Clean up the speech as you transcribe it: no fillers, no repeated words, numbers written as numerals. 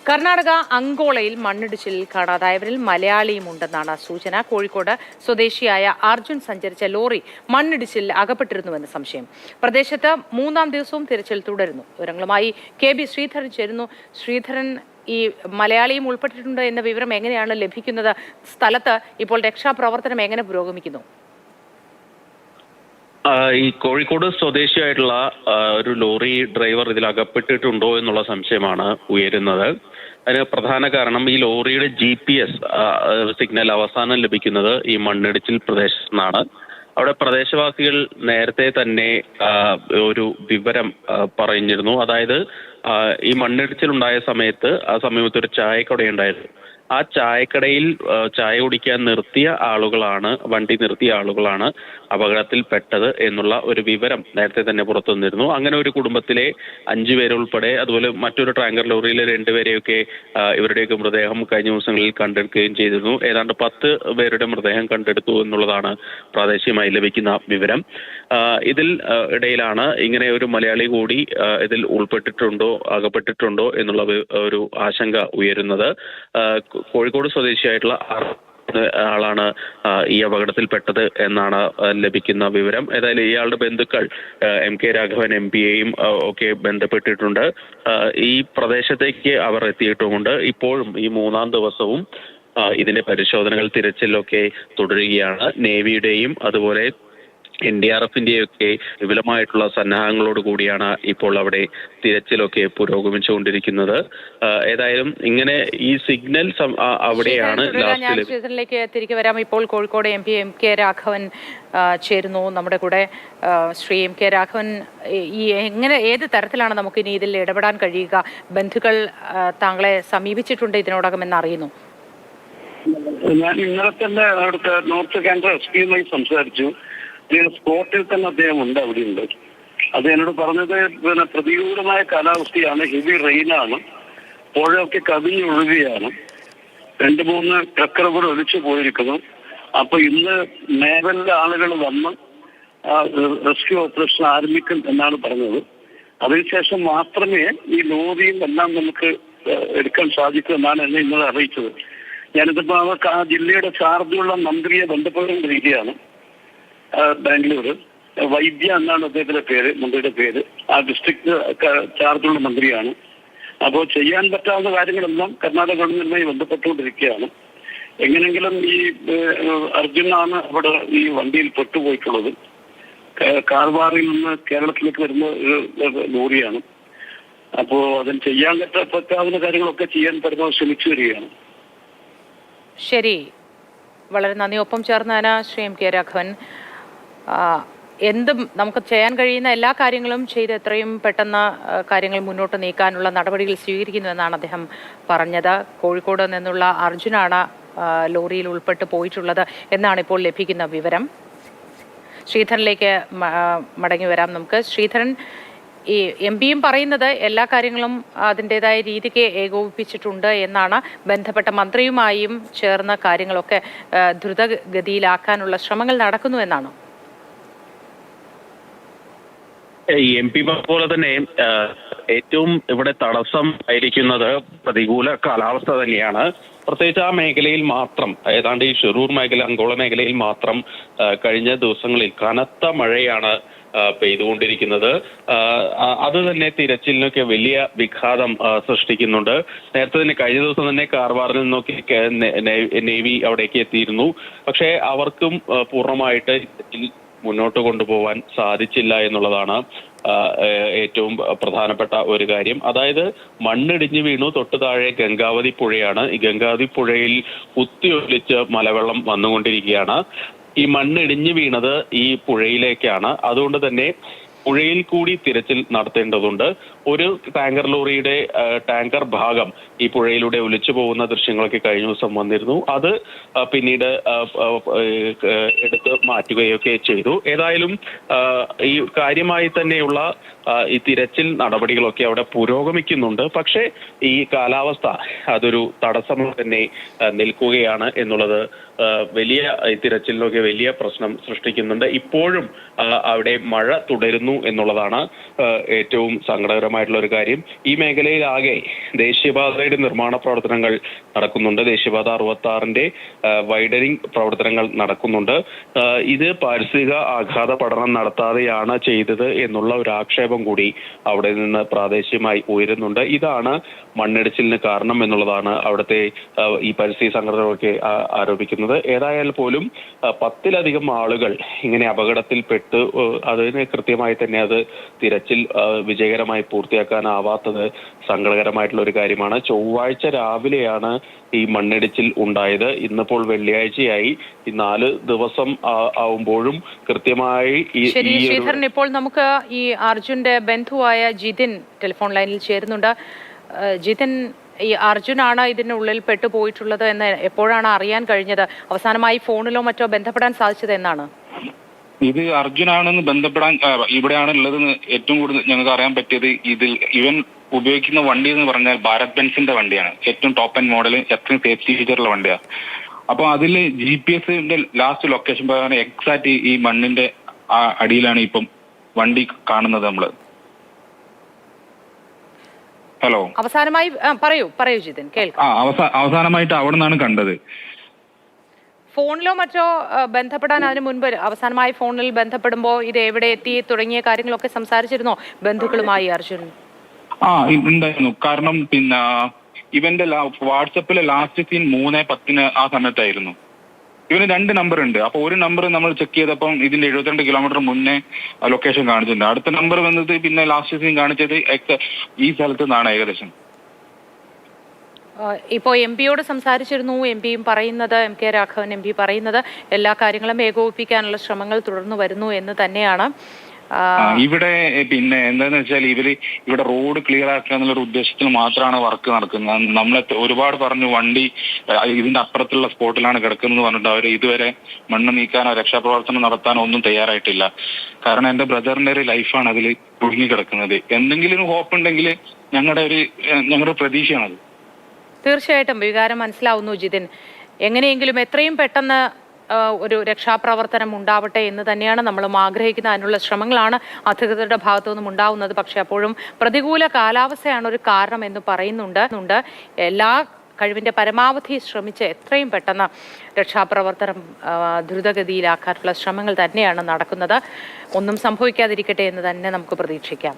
കർണാടക അങ്കോളയിൽ മണ്ണിടിച്ചിലിൽ കാണാതായവരിൽ മലയാളിയുമുണ്ടെന്നാണ് സൂചന. കോഴിക്കോട് സ്വദേശിയായ അർജുൻ സഞ്ചരിച്ച ലോറി മണ്ണിടിച്ചിലിൽ അകപ്പെട്ടിരുന്നുവെന്ന് സംശയം. പ്രദേശത്ത് മൂന്നാം ദിവസവും തിരച്ചിൽ തുടരുന്നു. വിവരങ്ങളുമായി KB ശ്രീധരൻ ചേരുന്നു. ശ്രീധരൻ, ഈ മലയാളിയും ഉൾപ്പെട്ടിട്ടുണ്ട് എന്ന വിവരം എങ്ങനെയാണ് ലഭിക്കുന്നത്? സ്ഥലത്ത് ഇപ്പോൾ രക്ഷാപ്രവർത്തനം എങ്ങനെ പുരോഗമിക്കുന്നു? ഈ കോഴിക്കോട് സ്വദേശിയായിട്ടുള്ള ഒരു ലോറി ഡ്രൈവർ ഇതിൽ അകപ്പെട്ടിട്ടുണ്ടോ എന്നുള്ള സംശയമാണ് ഉയരുന്നത്. അതിന് പ്രധാന കാരണം ഈ ലോറിയുടെ GPS സിഗ്നൽ അവസാനം ലഭിക്കുന്നത് ഈ മണ്ണിടിച്ചിൽ പ്രദേശത്തു നിന്നാണ്. അവിടെ പ്രദേശവാസികൾ നേരത്തെ തന്നെ ഒരു വിവരം പറഞ്ഞിരുന്നു. അതായത് ഈ മണ്ണിടിച്ചിലുണ്ടായ സമയത്ത് ആ സമയത്ത് ഒരു ചായക്കടയുണ്ടായിരുന്നു. ആ ചായക്കടയിൽ ചായ കുടിക്കാൻ വണ്ടി നിർത്തിയ ആളുകളാണ് അപകടത്തിൽപ്പെട്ടത് എന്നുള്ള ഒരു വിവരം നേരത്തെ തന്നെ പുറത്തു വന്നിരുന്നു. അങ്ങനെ ഒരു കുടുംബത്തിലെ 5 പേരുൾപ്പെടെ അതുപോലെ മറ്റൊരു ടാങ്കർ ലോറിയിലെ 2 പേരെയൊക്കെ ഇവരുടെയൊക്കെ മൃതദേഹം കഴിഞ്ഞ ദിവസങ്ങളിൽ കണ്ടെടുക്കുകയും ചെയ്തിരുന്നു. ഏതാണ്ട് 10 പേരുടെ മൃതദേഹം കണ്ടെടുത്തു എന്നുള്ളതാണ് പ്രാദേശികമായി ലഭിക്കുന്ന വിവരം. ഇതിൽ ഇടയിലാണ് ഇങ്ങനെ ഒരു മലയാളി കൂടി ഇതിൽ അകപ്പെട്ടിട്ടുണ്ടോ എന്നുള്ള ഒരു ആശങ്ക ഉയരുന്നത്. കോഴിക്കോട് സ്വദേശിയായിട്ടുള്ള ആളാണ് ഈ അപകടത്തിൽപ്പെട്ടത് എന്നാണ് ലഭിക്കുന്ന വിവരം. ഏതായാലും ഇയാളുടെ ബന്ധുക്കൾ MK രാഘവൻ MP-യെയും ഒക്കെ ബന്ധപ്പെട്ടിട്ടുണ്ട്. ഈ പ്രദേശത്തേക്ക് അവർ എത്തിയിട്ടുമുണ്ട്. ഇപ്പോഴും ഈ മൂന്നാം ദിവസവും ഇതിന്റെ പരിശോധനകൾ തിരച്ചിലൊക്കെ തുടരുകയാണ്. നേവിയുടെയും അതുപോലെ NDRF-ന്റെയൊക്കെ വിപുലമായിട്ടുള്ള സന്നാഹങ്ങളോട് കൂടിയാണ് ഇപ്പോൾ അവിടെ തിരച്ചിലൊക്കെ പുരോഗമിച്ചുകൊണ്ടിരിക്കുന്നത്. ഏതായാലും ഇങ്ങനെ ഈ സിഗ്നൽ അവിടെയാണ് ലാസ്റ്റിലേക്ക് തിരികെ വരാം. ഇപ്പോൾ കോഴിക്കോട് MP MK രാഘവൻ ചേരുന്നു നമ്മുടെ കൂടെ. ശ്രീ MK രാഘവൻ, ഏത് തരത്തിലാണ് നമുക്ക് ഇനി ഇതിൽ ഇടപെടാൻ കഴിയുക? ബന്ധുക്കൾ താങ്കളെ സമീപിച്ചിട്ടുണ്ട് ഇതിനോടകം എന്നറിയുന്നു. ഞാൻ ഇന്നലെ തന്നെ അവിടുത്തെ നോർത്ത് കേന്ദ്ര SP-യുമായി സംസാരിച്ചു. സ്പോട്ടിൽ തന്നെ അദ്ദേഹം ഉണ്ട്, അവിടെയുണ്ട്. അത് എന്നോട് പറഞ്ഞത് പ്രതികൂലമായ കാലാവസ്ഥയാണ്, ഹെവി റെയിനാണ്, പുഴയൊക്കെ കവിഞ്ഞൊഴുകുകയാണ്, 2-3 ട്രക്കർ കൂടെ ഒലിച്ചു പോയിരിക്കുന്നു. അപ്പൊ ഇന്ന് നേവലിലെ ആളുകൾ വന്ന് റെസ്ക്യൂ ഓപ്പറേഷൻ ആരംഭിക്കും എന്നാണ് പറഞ്ഞത്. അതിനുശേഷം മാത്രമേ ഈ ലോറിയും എല്ലാം നമുക്ക് എടുക്കാൻ സാധിക്കൂ എന്നാണ് എന്നെ ഇന്നലെ അറിയിച്ചത്. ഞാനിതിപ്പോ ആ ജില്ലയുടെ ചാർജുള്ള മന്ത്രിയെ ബന്ധപ്പെട്ടുകൊണ്ടിരിക്കുകയാണ്. ബാംഗ്ലൂർ വൈദ്യ എന്നാണ് അദ്ദേഹത്തിന്റെ പേര്, മന്ത്രിയുടെ പേര്. ആ ഡിസ്ട്രിക്ട് ചാർജുള്ള മന്ത്രിയാണ്. അപ്പോൾ ചെയ്യാൻ പറ്റാവുന്ന കാര്യങ്ങളെല്ലാം കർണാടക ഗവൺമെന്റുമായി ബന്ധപ്പെട്ടുകൊണ്ടിരിക്കുകയാണ്. എങ്ങനെങ്കിലും ഈ അർജുനാണ് അവിടെ ഈ വണ്ടിയിൽ പെട്ടുപോയിട്ടുള്ളത്. കാർവാറിൽ നിന്ന് കേരളത്തിലേക്ക് വരുന്ന ഒരു ലോറിയാണ്. അപ്പോൾ അതിന് ചെയ്യാൻ പറ്റാവുന്ന കാര്യങ്ങളൊക്കെ ചെയ്യാൻ പരമാവധി ശ്രമിച്ചു വരികയാണ്. ശരി, വളരെ നന്ദി. ഒപ്പം ചേർന്നാണ് ശ്രീ MK രാഘവൻ. എന്തും നമുക്ക് ചെയ്യാൻ കഴിയുന്ന എല്ലാ കാര്യങ്ങളും ചെയ്ത് എത്രയും പെട്ടെന്ന് കാര്യങ്ങൾ മുന്നോട്ട് നീക്കാനുള്ള നടപടികൾ സ്വീകരിക്കുന്നുവെന്നാണ് അദ്ദേഹം പറഞ്ഞത്. കോഴിക്കോട് നിന്നുള്ള അർജുനാണ് ലോറിയിൽ ഉൾപ്പെട്ട് പോയിട്ടുള്ളത് എന്നാണ് ഇപ്പോൾ ലഭിക്കുന്ന വിവരം. ശ്രീധരനിലേക്ക് മടങ്ങി വരാം നമുക്ക്. ശ്രീധരൻ, ഈ MP-യും പറയുന്നത് എല്ലാ കാര്യങ്ങളും അതിൻ്റെതായ രീതിക്ക് ഏകോപിപ്പിച്ചിട്ടുണ്ട് എന്നാണ്. ബന്ധപ്പെട്ട മന്ത്രിയുമായും ചേർന്ന കാര്യങ്ങളൊക്കെ ദ്രുതഗതിയിലാക്കാനുള്ള ശ്രമങ്ങൾ നടക്കുന്നു എന്നാണ്. ഈ MP പോലെ തന്നെ ഏറ്റവും ഇവിടെ തടസ്സം ആയിരിക്കുന്നത് പ്രതികൂല കാലാവസ്ഥ തന്നെയാണ്. പ്രത്യേകിച്ച് ആ മേഖലയിൽ മാത്രം, ഏതാണ്ട് ഈ ഷിറൂർ മേഖല, അങ്കോള മേഖലയിൽ മാത്രം കഴിഞ്ഞ ദിവസങ്ങളിൽ കനത്ത മഴയാണ് പെയ്തുകൊണ്ടിരിക്കുന്നത്. അത് തന്നെ തിരച്ചിലിനൊക്കെ വലിയ വിഘാതം സൃഷ്ടിക്കുന്നുണ്ട്. നേരത്തെ തന്നെ കഴിഞ്ഞ ദിവസം തന്നെ കാർവാറിൽ നിന്നൊക്കെ നേവി അവിടേക്ക് എത്തിയിരുന്നു. പക്ഷേ അവർക്കും പൂർണ്ണമായിട്ട് മുന്നോട്ട് കൊണ്ടുപോകാൻ സാധിച്ചില്ല എന്നുള്ളതാണ് ഏറ്റവും പ്രധാനപ്പെട്ട ഒരു കാര്യം. അതായത് മണ്ണിടിഞ്ഞു വീണു, തൊട്ട് താഴെ ഗംഗാവതി പുഴയാണ്. ഈ ഗംഗാവതി പുഴയിൽ കുത്തിയൊലിച്ച് മലവെള്ളം വന്നുകൊണ്ടിരിക്കുകയാണ്. ഈ മണ്ണിടിഞ്ഞു വീണത് ഈ പുഴയിലേക്കാണ്. അതുകൊണ്ട് തന്നെ പുഴയിൽ കൂടി തിരച്ചിൽ നടത്തേണ്ടതുണ്ട്. ഒരു ടാങ്കർ ലോറിയുടെ ടാങ്കർ ഭാഗം ഈ പുഴയിലൂടെ ഒലിച്ചു പോകുന്ന ദൃശ്യങ്ങളൊക്കെ കഴിഞ്ഞ ദിവസം വന്നിരുന്നു. അത് പിന്നീട് എടുത്ത് മാറ്റുകയൊക്കെ ചെയ്തു. ഏതായാലും ഈ കാര്യമായി തന്നെയുള്ള ഈ തിരച്ചിൽ നടപടികളൊക്കെ അവിടെ പുരോഗമിക്കുന്നുണ്ട്. പക്ഷേ ഈ കാലാവസ്ഥ അതൊരു തടസ്സം തന്നെ നിൽക്കുകയാണ് എന്നുള്ളത് വലിയ തിരച്ചിലിനൊക്കെ വലിയ പ്രശ്നം സൃഷ്ടിക്കുന്നുണ്ട്. ഇപ്പോഴും അവിടെ മഴ തുടരുന്നു എന്നുള്ളതാണ് ഏറ്റവും സങ്കടകരമായ സന്തോഷകരമായിട്ടുള്ള ഒരു കാര്യം. ഈ മേഖലയിലാകെ ദേശീയപാതയുടെ നിർമ്മാണ പ്രവർത്തനങ്ങൾ നടക്കുന്നുണ്ട്. ദേശീയപാത 66-ന്റെ വൈഡനിങ് പ്രവർത്തനങ്ങൾ നടക്കുന്നുണ്ട്. ഇത് പാരിസ്ഥിതിക ആഘാത പഠനം നടത്താതെയാണ് ചെയ്തത് എന്നുള്ള ഒരു ആക്ഷേപം കൂടി അവിടെ നിന്ന് പ്രാദേശികമായി ഉയരുന്നുണ്ട്. ഇതാണ് മണ്ണിടിച്ചിലിന് കാരണം എന്നുള്ളതാണ് അവിടുത്തെ ഈ പരിസ്ഥിതി സംഘടനകളൊക്കെ ആരോപിക്കുന്നത്. ഏതായാൽ പോലും 10-ലധികം ആളുകൾ ഇങ്ങനെ അപകടത്തിൽപ്പെട്ട് അതിന് കൃത്യമായി തന്നെ അത് തിരച്ചിൽ വിജയകരമായി പൂർത്തിയാക്കാനാവാത്തത് സങ്കടകരമായിട്ടുള്ള ഒരു കാര്യമാണ്. ചൊവ്വാഴ്ച രാവിലെയാണ് ഈ മണ്ണിടിച്ചിൽ ഉണ്ടായത്. ഇന്നിപ്പോൾ വെള്ളിയാഴ്ചയായി. ഈ 4 ദിവസം ആവുമ്പോഴും കൃത്യമായി ശരി ശ്രീധരൻ, ഇപ്പോൾ നമുക്ക് ഈ അർജുന്റെ ബന്ധുവായ ജിതിൻ ടെലിഫോൺ ലൈനിൽ ചേരുന്നുണ്ട്. ജിതിൻ, ഈ അർജുനാണ് ഇതിനുള്ളിൽ പെട്ടുപോയിട്ടുള്ളത് എന്ന് എപ്പോഴാണ് അറിയാൻ കഴിഞ്ഞത്? അവസാനമായി ഫോണിലോ മറ്റോ ബന്ധപ്പെടാൻ സാധിച്ചത് എന്നാണ്? ഇത് അർജുനാണെന്ന് ബന്ധപ്പെടാൻ ഇവിടെയാണ് ഉള്ളതെന്ന് ഏറ്റവും കൂടുതൽ ഞങ്ങൾക്ക് അറിയാൻ പറ്റിയത്. ഇതിൽ ഇവൻ ഉപയോഗിക്കുന്ന വണ്ടി എന്ന് പറഞ്ഞാൽ ഭാരത് ബെൻസിന്റെ വണ്ടിയാണ്. ഏറ്റവും ടോപ്പ് ആൻഡ് മോഡൽ, എത്രയും സേഫ്റ്റി ഫീച്ചറുള്ള വണ്ടിയാണ്. അപ്പൊ അതിൽ GPS-ന്റെ ലാസ്റ്റ് ലൊക്കേഷൻ പ്രകാരം എക്സാക്ട് ഈ മണ്ണിന്റെ അടിയിലാണ് ഇപ്പം വണ്ടി കാണുന്നത് നമ്മള്. ഹലോ, അവസാനമായി പറയൂ ജിതിൻ, കേൾക്കാം. അവസാനമായിട്ട് അവിടെ നിന്നാണ് കണ്ടത്. ഫോണിലോ മറ്റോ ബന്ധപ്പെടാൻ അതിനു മുൻപ് അവസാനമായി ഫോണിൽ ബന്ധപ്പെടുമ്പോൾ ഇത് എവിടെ എത്തി തുടങ്ങിയ കാര്യങ്ങളൊക്കെ സംസാരിച്ചിരുന്നോ ബന്ധുക്കളുമായി അർജുൻ? ഉണ്ടായിരുന്നു. കാരണം പിന്നെ ഇവന്റെ വാട്സപ്പിലെ ലാസ്റ്റ് സീൻ 3:10 ആ സമയത്തായിരുന്നു. ഇവന് 2 നമ്പർ ഉണ്ട്. അപ്പൊ ഒരു നമ്പർ നമ്മൾ ചെക്ക് ചെയ്തപ്പം ഇതിന്റെ 72 കിലോമീറ്റർ മുന്നേ ലൊക്കേഷൻ കാണിച്ചിട്ടുണ്ട്. അടുത്ത നമ്പർ വന്നത് പിന്നെ ലാസ്റ്റ് സീൻ കാണിച്ചത് ഈ സ്ഥലത്ത് നിന്നാണ് ഏകദേശം. ഇപ്പോൾ MP-യോട് സംസാരിച്ചിരുന്നു. MP-യും പറയുന്നത്, MK രാഘവൻ MP പറയുന്നത് എല്ലാ കാര്യങ്ങളും ഏകോപിപ്പിക്കാനുള്ള ശ്രമങ്ങൾ തുടർന്നു വരുന്നു എന്ന് തന്നെയാണ്. ഇവിടെ പിന്നെ എന്താന്ന് വെച്ചാൽ ഇവിടെ റോഡ് ക്ലിയർ ആക്കുക എന്നുള്ള ഉദ്ദേശത്തിൽ മാത്രമാണ് വർക്ക് നടക്കുന്നത്. നമ്മളെ ഒരുപാട് പറഞ്ഞു വണ്ടി ഇതിന്റെ അപ്പുറത്തുള്ള സ്പോട്ടിലാണ് കിടക്കുന്നത് പറഞ്ഞിട്ട് അവർ ഇതുവരെ മണ്ണ് നീക്കാനോ രക്ഷാപ്രവർത്തനം നടത്താനോ ഒന്നും തയ്യാറായിട്ടില്ല. കാരണം എന്റെ ബ്രദറിന്റെ ഒരു ലൈഫാണ് അതിൽ കുടുങ്ങി കിടക്കുന്നത്. എന്തെങ്കിലും ഹോപ്പ് ഉണ്ടെങ്കിൽ ഞങ്ങളുടെ പ്രതീക്ഷയാണത്. തീർച്ചയായിട്ടും വികാരം മനസ്സിലാവുന്നു ജിതിൻ. എങ്ങനെയെങ്കിലും എത്രയും പെട്ടെന്ന് ഒരു രക്ഷാപ്രവർത്തനം ഉണ്ടാവട്ടെ എന്ന് തന്നെയാണ് നമ്മളും ആഗ്രഹിക്കുന്നത്. അതിനുള്ള ശ്രമങ്ങളാണ് അധികൃതരുടെ ഭാഗത്തു നിന്നും ഉണ്ടാവുന്നത്. പക്ഷെ അപ്പോഴും പ്രതികൂല കാലാവസ്ഥയാണ് ഒരു കാരണം എന്ന് പറയുന്നുണ്ട്. എല്ലാ കഴിവിന്റെ പരമാവധി ശ്രമിച്ച് എത്രയും പെട്ടെന്ന് രക്ഷാപ്രവർത്തനം ദ്രുതഗതിയിലാക്കാനുള്ള ശ്രമങ്ങൾ തന്നെയാണ് നടക്കുന്നത്. ഒന്നും സംഭവിക്കാതിരിക്കട്ടെ എന്ന് തന്നെ നമുക്ക് പ്രതീക്ഷിക്കാം.